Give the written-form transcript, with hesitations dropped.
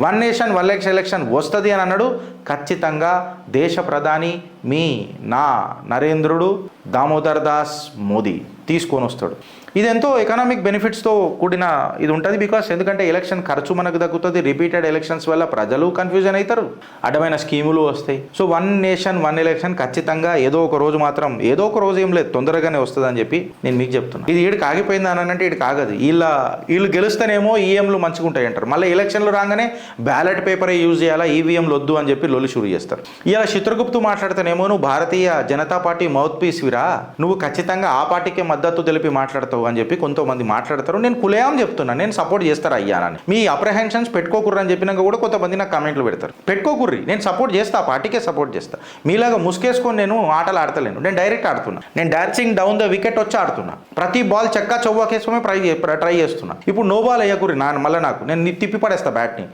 One nation one election వస్తుంది అని అన్నాడు. ఖచ్చితంగా దేశ ప్రధాని నా నరేంద్రుడు దామోదర్ దాస్ మోదీ తీసుకొని వస్తాడు. ఇది ఎంతో ఎకనామిక్ బెనిఫిట్స్తో కూడిన ఇది ఉంటుంది. బికాస్ ఎందుకంటే ఎలక్షన్ ఖర్చు మనకు తగ్గుతుంది. రిపీటెడ్ ఎలక్షన్స్ వల్ల ప్రజలు కన్ఫ్యూజన్ అవుతారు, అడ్డమైన స్కీములు వస్తాయి. So one nation one election ఖచ్చితంగా ఏదో ఒక రోజు మాత్రం, ఏదో ఒక రోజు ఏం లేదు, తొందరగానే వస్తుంది అని చెప్పి నేను మీకు చెప్తున్నాను. ఇది ఈడికి ఆగిపోయింది అని అంటే ఈడికి ఆగదు. వీళ్ళు గెలుస్తేనేమో ఈఎంలు మంచిగా ఉంటాయి అంటారు, మళ్ళీ ఎలక్షన్లు రాగానే బ్యాలెట్ పేపరే యూజ్ చేయాలా, ఈవీఎంలు వద్దు అని చెప్పి లొల్లి షురు చేస్తారు. ఇలా చిత్రగుప్తు మాట్లాడితేనేమో నువ్వు Bharatiya Janata party mouth piece విరా, నువ్వు ఖచ్చితంగా ఆ పార్టీకే మద్దతు తెలిపి మాట్లాడతావు అని చెప్పి కొంతమంది మాట్లాడతారు. నేను కులేయం చెప్తున్నాను, నేను సపోర్ట్ చేస్తారా అయ్యానని. మీ అప్రహెన్షన్స్ పెట్టుకోకుర్రి అని చెప్పినాక కూడా కొంతమంది నాకు కామెంట్లు పెడతారు. పెట్టుకోకుర్రి, నేను సపోర్ట్ చేస్తా, ఆ పార్టీకే సపోర్ట్ చేస్తా. మీలాగా ముసుకేసుకొని నేను ఆటలు ఆడతలేను, నేను డైరెక్ట్ ఆడుతున్నా. నేను డాన్సింగ్ డౌన్ ద వికెట్ వచ్చి ఆడుతున్నా. ప్రతి బాల్ చెక్కా చౌవాకేసుకొని ట్రై చేస్తున్నా. ఇప్పుడు నో బాల్ వేయకుర్రి మళ్ళీ నాకు, నేను తిప్పి పడేస్తా బ్యాట్ని.